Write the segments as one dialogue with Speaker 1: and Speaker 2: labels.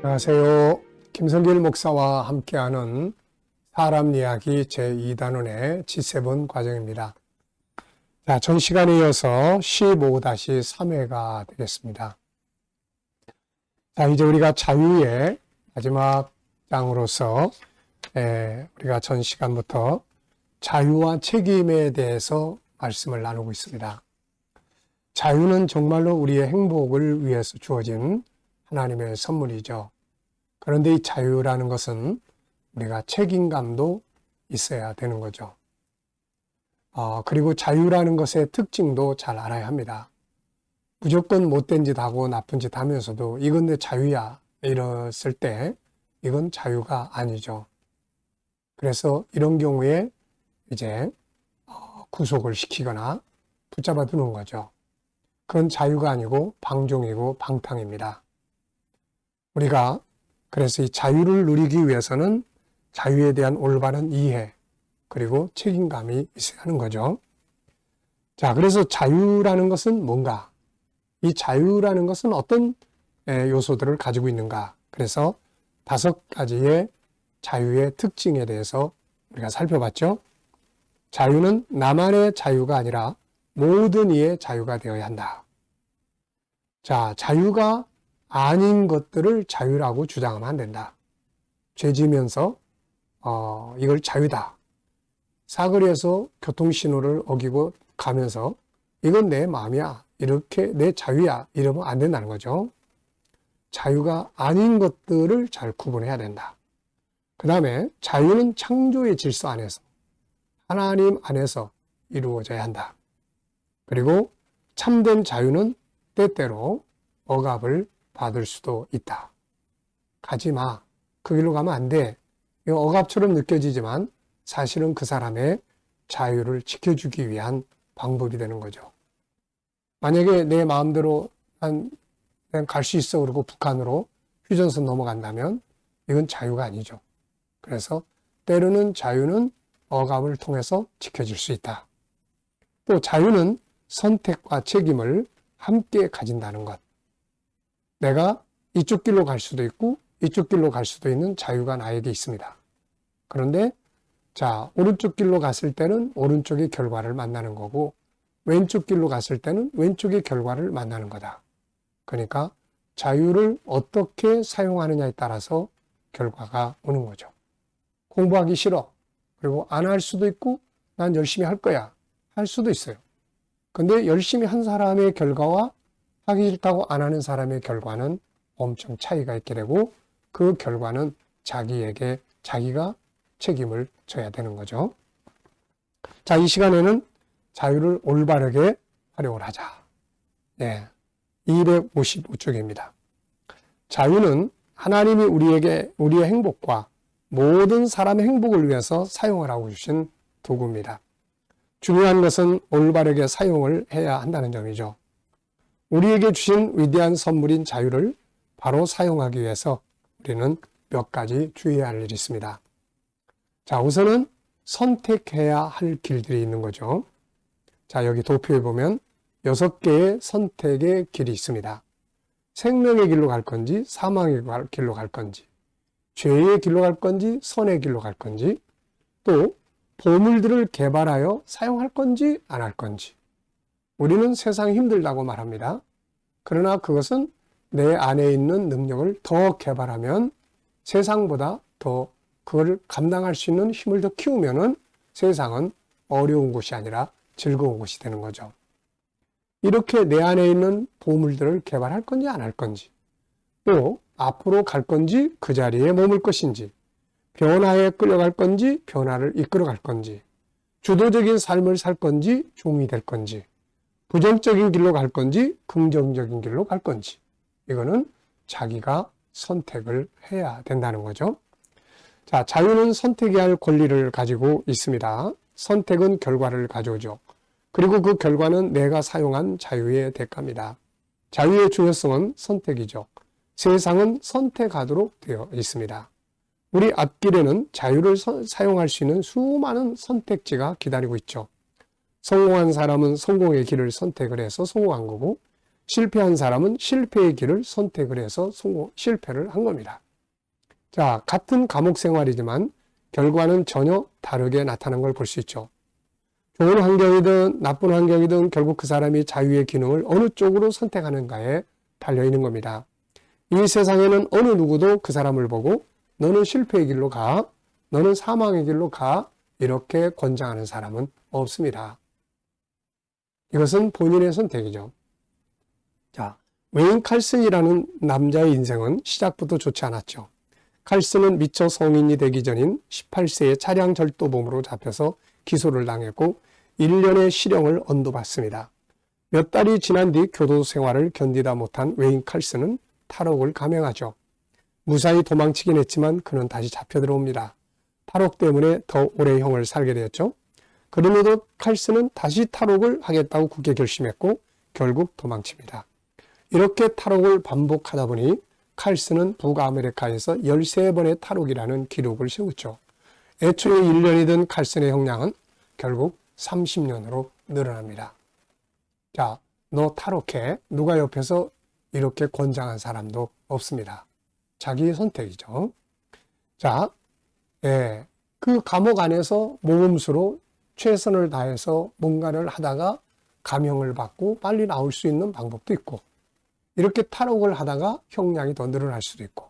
Speaker 1: 안녕하세요. 김성길 목사와 함께하는 사람 이야기 제2단원의 G7 과정입니다. 자, 전 시간에 이어서 15-3회가 되겠습니다. 자, 이제 우리가 자유의 마지막 장으로서 우리가 전 시간부터 자유와 책임에 대해서 말씀을 나누고 있습니다. 자유는 정말로 우리의 행복을 위해서 주어진 하나님의 선물이죠. 그런데 이 자유라는 것은 우리가 책임감도 있어야 되는 거죠. 그리고 자유라는 것의 특징도 잘 알아야 합니다. 무조건 못된 짓 하고 나쁜 짓 하면서도 이건 내 자유야 이랬을 때 이건 자유가 아니죠. 그래서 이런 경우에 이제 구속을 시키거나 붙잡아 두는 거죠. 그건 자유가 아니고 방종이고 방탕입니다. 우리가 그래서 이 자유를 누리기 위해서는 자유에 대한 올바른 이해 그리고 책임감이 있어야 하는 거죠. 자, 그래서 자유라는 것은 뭔가? 이 자유라는 것은 어떤 요소들을 가지고 있는가? 그래서 5가지의 자유의 특징에 대해서 우리가 살펴봤죠. 자유는 나만의 자유가 아니라 모든 이의 자유가 되어야 한다. 자, 자유가 아닌 것들을 자유라고 주장하면 안 된다. 죄 지면서 이걸 자유다. 사거리에서 교통신호를 어기고 가면서 이건 내 마음이야. 이렇게 내 자유야. 이러면 안 된다는 거죠. 자유가 아닌 것들을 잘 구분해야 된다. 그 다음에 자유는 창조의 질서 안에서 하나님 안에서 이루어져야 한다. 그리고 참된 자유는 때때로 억압을 받을 수도 있다. 가지 마. 그 길로 가면 안 돼. 이거 억압처럼 느껴지지만 사실은 그 사람의 자유를 지켜주기 위한 방법이 되는 거죠. 만약에 내 마음대로 그냥 갈 수 있어 그러고 북한으로 휴전선 넘어간다면 이건 자유가 아니죠. 그래서 때로는 자유는 억압을 통해서 지켜질 수 있다. 또 자유는 선택과 책임을 함께 가진다는 것. 내가 이쪽 길로 갈 수도 있고 이쪽 길로 갈 수도 있는 자유가 나에게 있습니다. 그런데 자, 오른쪽 길로 갔을 때는 오른쪽의 결과를 만나는 거고 왼쪽 길로 갔을 때는 왼쪽의 결과를 만나는 거다. 그러니까 자유를 어떻게 사용하느냐에 따라서 결과가 오는 거죠. 공부하기 싫어. 그리고 안 할 수도 있고 난 열심히 할 거야. 할 수도 있어요. 근데 열심히 한 사람의 결과와 하기 싫다고 안 하는 사람의 결과는 엄청 차이가 있게 되고 그 결과는 자기에게 자기가 책임을 져야 되는 거죠. 자, 이 시간에는 자유를 올바르게 활용을 하자. 네, 255쪽입니다. 자유는 하나님이 우리의 행복과 모든 사람의 행복을 위해서 사용을 하고 주신 도구입니다. 중요한 것은 올바르게 사용을 해야 한다는 점이죠. 우리에게 주신 위대한 선물인 자유를 바로 사용하기 위해서 우리는 몇 가지 주의해야 할 일이 있습니다. 자, 우선은 선택해야 할 길들이 있는 거죠. 자, 여기 도표에 보면 6개의 선택의 길이 있습니다. 생명의 길로 갈 건지 사망의 길로 갈 건지 죄의 길로 갈 건지 선의 길로 갈 건지 또 보물들을 개발하여 사용할 건지 안 할 건지 우리는 세상이 힘들다고 말합니다. 그러나 그것은 내 안에 있는 능력을 더 개발하면 세상보다 더 그걸 감당할 수 있는 힘을 더 키우면은 세상은 어려운 곳이 아니라 즐거운 곳이 되는 거죠. 이렇게 내 안에 있는 보물들을 개발할 건지 안 할 건지 또 앞으로 갈 건지 그 자리에 머물 것인지 변화에 끌려갈 건지 변화를 이끌어 갈 건지 주도적인 삶을 살 건지 종이 될 건지 부정적인 길로 갈 건지 긍정적인 길로 갈 건지 이거는 자기가 선택을 해야 된다는 거죠. 자, 자유는 선택해야 할 권리를 가지고 있습니다. 선택은 결과를 가져오죠. 그리고 그 결과는 내가 사용한 자유의 대가입니다. 자유의 중요성은 선택이죠. 세상은 선택하도록 되어 있습니다. 우리 앞길에는 자유를 사용할 수 있는 수많은 선택지가 기다리고 있죠. 성공한 사람은 성공의 길을 선택을 해서 성공한 거고 실패한 사람은 실패의 길을 선택을 해서 실패를 한 겁니다. 자, 같은 감옥 생활이지만 결과는 전혀 다르게 나타난 걸 볼 수 있죠. 좋은 환경이든 나쁜 환경이든 결국 그 사람이 자유의 기능을 어느 쪽으로 선택하는가에 달려있는 겁니다. 이 세상에는 어느 누구도 그 사람을 보고 너는 실패의 길로 가, 너는 사망의 길로 가, 이렇게 권장하는 사람은 없습니다. 이것은 본인의 선택이죠. 자, 웨인 칼슨이라는 남자의 인생은 시작부터 좋지 않았죠. 칼슨은 미처 성인이 되기 전인 18세에 차량 절도범으로 잡혀서 기소를 당했고 1년의 실형을 언도받습니다. 몇 달이 지난 뒤 교도 생활을 견디다 못한 웨인 칼슨은 탈옥을 감행하죠. 무사히 도망치긴 했지만 그는 다시 잡혀 들어옵니다. 탈옥 때문에 더 오래 형을 살게 되었죠. 그럼에도 칼슨은 다시 탈옥을 하겠다고 굳게 결심했고 결국 도망칩니다. 이렇게 탈옥을 반복하다 보니 칼슨은 북아메리카에서 13번의 탈옥이라는 기록을 세웠죠. 애초에 1년이던 칼슨의 형량은 결국 30년으로 늘어납니다. 자, 너 탈옥해. 누가 옆에서 이렇게 권장한 사람도 없습니다. 자기의 선택이죠. 자, 그 감옥 안에서 모범수로 최선을 다해서 뭔가를 하다가 감형을 받고 빨리 나올 수 있는 방법도 있고, 이렇게 탈옥을 하다가 형량이 더 늘어날 수도 있고,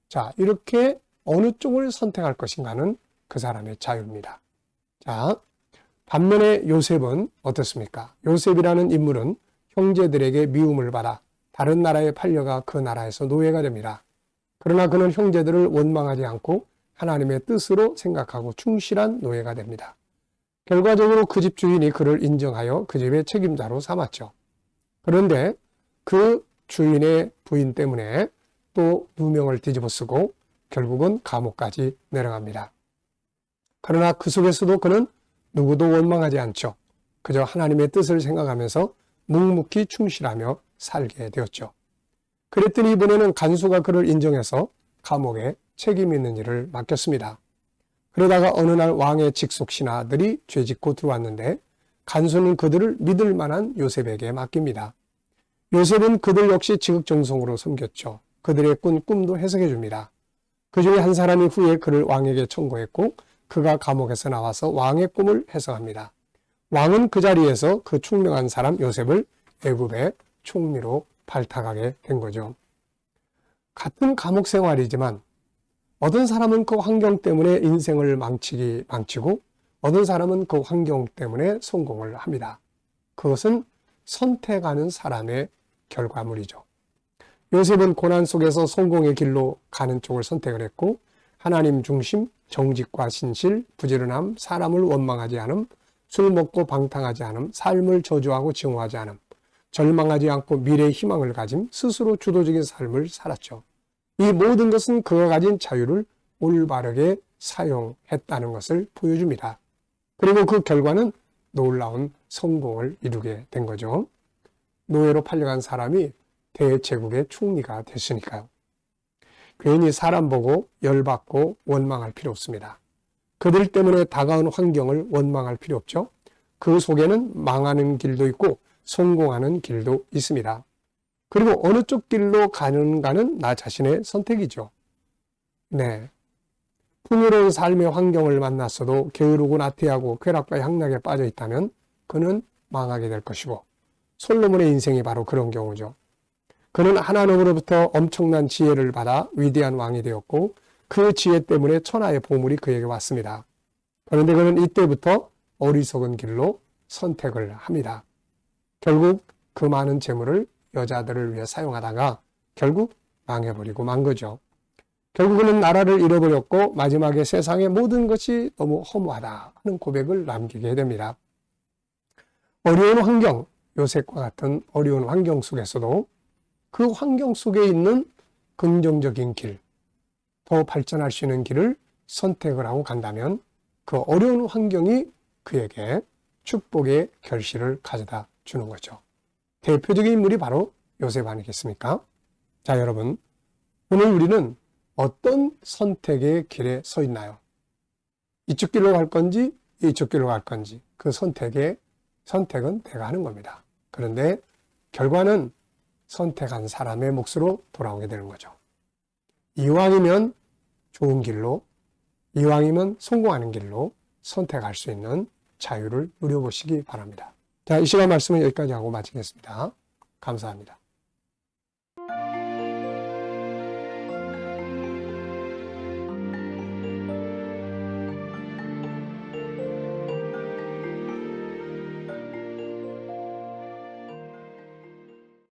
Speaker 1: 자, 이렇게 어느 쪽을 선택할 것인가는 그 사람의 자유입니다. 자, 반면에 요셉은 어떻습니까? 요셉이라는 인물은 형제들에게 미움을 받아 다른 나라에 팔려가 그 나라에서 노예가 됩니다. 그러나 그는 형제들을 원망하지 않고 하나님의 뜻으로 생각하고 충실한 노예가 됩니다. 결과적으로 그 집 주인이 그를 인정하여 그 집의 책임자로 삼았죠. 그런데 그 주인의 부인 때문에 또 누명을 뒤집어쓰고 결국은 감옥까지 내려갑니다. 그러나 그 속에서도 그는 누구도 원망하지 않죠. 그저 하나님의 뜻을 생각하면서 묵묵히 충실하며 살게 되었죠. 그랬더니 이번에는 간수가 그를 인정해서 감옥에 책임 있는 일을 맡겼습니다. 그러다가 어느 날 왕의 직속 신하들이 죄짓고 들어왔는데 간수는 그들을 믿을 만한 요셉에게 맡깁니다. 요셉은 그들 역시 지극정성으로 섬겼죠. 그들의 꿈도 해석해 줍니다. 그 중에 한 사람이 후에 그를 왕에게 청구했고 그가 감옥에서 나와서 왕의 꿈을 해석합니다. 왕은 그 자리에서 그 총명한 사람 요셉을 애굽의 총리로 발탁하게 된 거죠. 같은 감옥 생활이지만 어떤 사람은 그 환경 때문에 인생을 망치고 어떤 사람은 그 환경 때문에 성공을 합니다. 그것은 선택하는 사람의 결과물이죠. 요셉은 고난 속에서 성공의 길로 가는 쪽을 선택을 했고 하나님 중심, 정직과 신실, 부지런함, 사람을 원망하지 않음, 술 먹고 방탕하지 않음, 삶을 저주하고 증오하지 않음, 절망하지 않고 미래의 희망을 가짐, 스스로 주도적인 삶을 살았죠. 이 모든 것은 그가 가진 자유를 올바르게 사용했다는 것을 보여줍니다. 그리고 그 결과는 놀라운 성공을 이루게 된 거죠. 노예로 팔려간 사람이 대제국의 총리가 됐으니까요. 괜히 사람 보고 열받고 원망할 필요 없습니다. 그들 때문에 다가온 환경을 원망할 필요 없죠. 그 속에는 망하는 길도 있고 성공하는 길도 있습니다. 그리고 어느 쪽 길로 가는가는 나 자신의 선택이죠. 네. 풍요로운 삶의 환경을 만났어도 게으르고 나태하고 쾌락과 향락에 빠져 있다면 그는 망하게 될 것이고 솔로몬의 인생이 바로 그런 경우죠. 그는 하나님으로부터 엄청난 지혜를 받아 위대한 왕이 되었고 그 지혜 때문에 천하의 보물이 그에게 왔습니다. 그런데 그는 이때부터 어리석은 길로 선택을 합니다. 결국 그 많은 재물을 여자들을 위해 사용하다가 결국 망해버리고 만 거죠. 결국은 나라를 잃어버렸고 마지막에 세상의 모든 것이 너무 허무하다 하는 고백을 남기게 됩니다. 어려운 환경, 요셉과 같은 어려운 환경 속에서도 그 환경 속에 있는 긍정적인 길, 더 발전할 수 있는 길을 선택을 하고 간다면 그 어려운 환경이 그에게 축복의 결실을 가져다 주는 거죠. 대표적인 인물이 바로 요셉 아니겠습니까? 자, 여러분, 오늘 우리는 어떤 선택의 길에 서 있나요? 이쪽 길로 갈 건지 이쪽 길로 갈 건지 그 선택은 내가 하는 겁니다. 그런데 결과는 선택한 사람의 몫으로 돌아오게 되는 거죠. 이왕이면 좋은 길로, 이왕이면 성공하는 길로 선택할 수 있는 자유를 누려보시기 바랍니다. 자, 이 시간 말씀은 여기까지 하고 마치겠습니다. 감사합니다.